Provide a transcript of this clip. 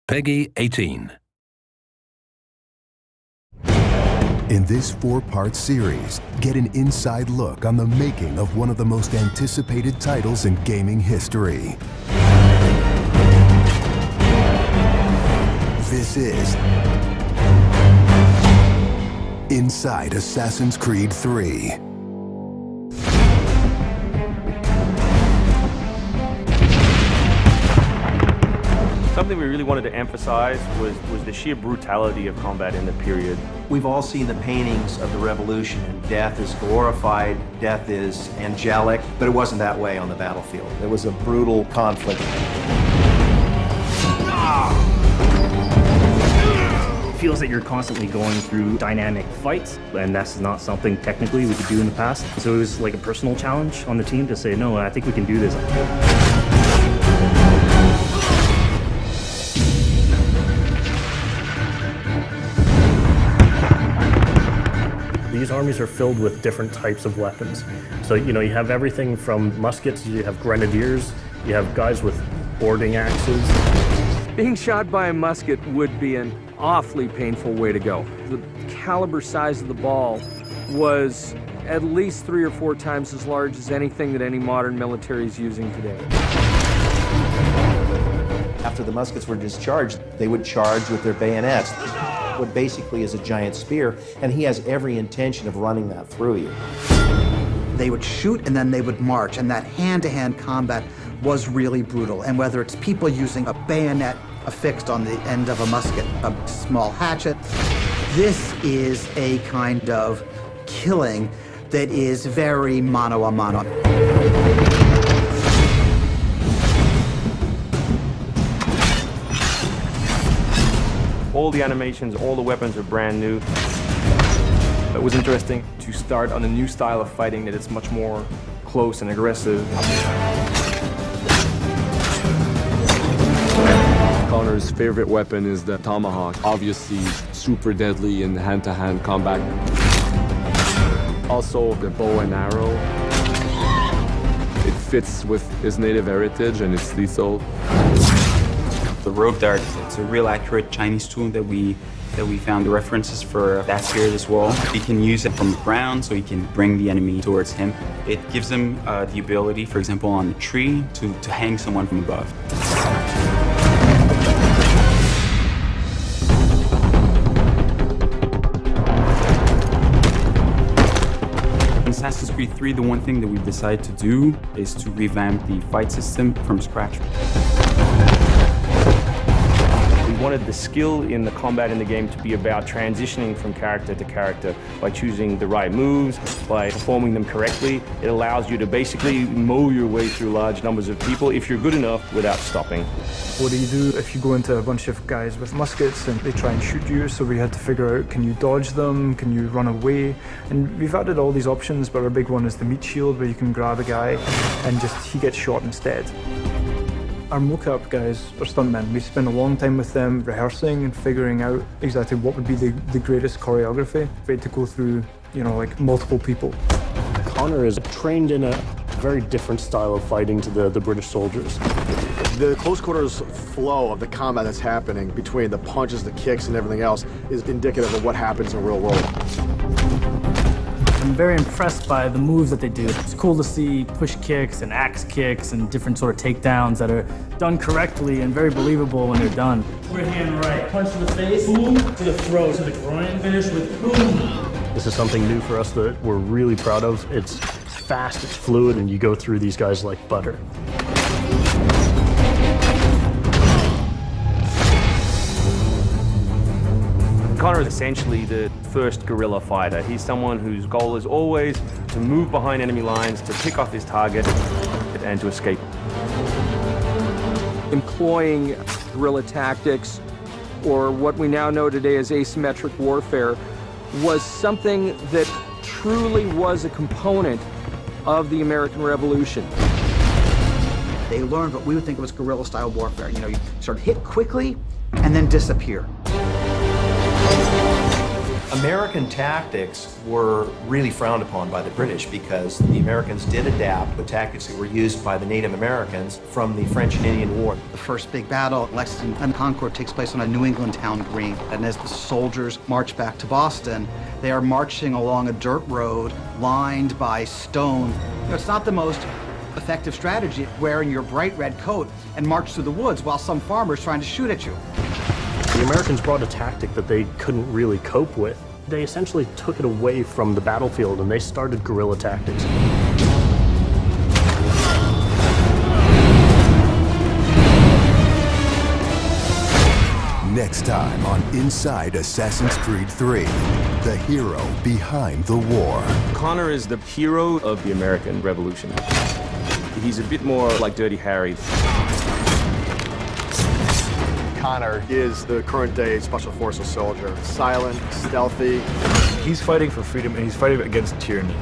Peggy 18. In this 4-part series, get an inside look on the making of one of the most anticipated titles in gaming history. This is Inside Assassin's Creed 3. Something we really wanted to emphasize was the sheer brutality of combat in the period. We've all seen the paintings of the revolution, and death is glorified, death is angelic, but it wasn't that way on the battlefield. It was a brutal conflict. It feels that you're constantly going through dynamic fights, and that's not something technically we could do in the past. So it was like a personal challenge on the team to say, no, I think we can do this. These armies are filled with different types of weapons. So, you have everything from muskets, you have grenadiers, you have guys with boarding axes. Being shot by a musket would be an awfully painful way to go. The caliber size of the ball was at least 3 or 4 times as large as anything that any modern military is using today. After the muskets were discharged, they would charge with their bayonets. What basically is a giant spear, and he has every intention of running that through you. They would shoot and then they would march, and that hand-to-hand combat was really brutal. And whether it's people using a bayonet affixed on the end of a musket, a small hatchet, this is a kind of killing that is very mano a mano. All the animations, all the weapons are brand new. It was interesting to start on a new style of fighting that is much more close and aggressive. Connor's favorite weapon is the tomahawk, obviously super deadly in hand-to-hand combat. Also the bow and arrow. It fits with his native heritage and it's lethal. The rope dart, it's a real accurate Chinese tool that we found the references for that period as well. He can use it from the ground, so he can bring the enemy towards him. It gives him the ability, for example, on a tree, to hang someone from above. In Assassin's Creed 3, the one thing that we've decided to do is to revamp the fight system from scratch. We wanted the skill in the combat in the game to be about transitioning from character to character by choosing the right moves, by performing them correctly. It allows you to basically mow your way through large numbers of people if you're good enough without stopping. What do you do if you go into a bunch of guys with muskets and they try and shoot you? So we had to figure out, can you dodge them? Can you run away? And we've added all these options, but our big one is the meat shield, where you can grab a guy and he gets shot instead. Our mocap guys are stuntmen. We spent a long time with them rehearsing and figuring out exactly what would be the greatest choreography. We had to go through, like multiple people. Connor is trained in a very different style of fighting to the British soldiers. The close quarters flow of the combat that's happening between the punches, the kicks, and everything else is indicative of what happens in the real world. I'm very impressed by the moves that they do. It's cool to see push kicks and axe kicks and different sort of takedowns that are done correctly and very believable when they're done. Right hand right, punch to the face, boom, to the throat, to the groin, finish with boom. This is something new for us that we're really proud of. It's fast, it's fluid, and you go through these guys like butter. Connor is essentially the first guerrilla fighter. He's someone whose goal is always to move behind enemy lines, to pick off his target, and to escape. Employing guerrilla tactics, or what we now know today as asymmetric warfare, was something that truly was a component of the American Revolution. They learned what we would think of as guerrilla-style warfare. You sort of hit quickly and then disappear. American tactics were really frowned upon by the British because the Americans did adapt the tactics that were used by the Native Americans from the French and Indian War. The first big battle, Lexington and Concord, takes place on a New England town green. And as the soldiers march back to Boston, they are marching along a dirt road lined by stone. You know, it's not the most effective strategy, wearing your bright red coat and march through the woods while some farmer's trying to shoot at you. The Americans brought a tactic that they couldn't really cope with. They essentially took it away from the battlefield and they started guerrilla tactics. Next time on Inside Assassin's Creed 3, the hero behind the war. Connor is the hero of the American Revolution. He's a bit more like Dirty Harry. Connor is the current-day Special Forces soldier. Silent, stealthy. He's fighting for freedom and he's fighting against tyranny.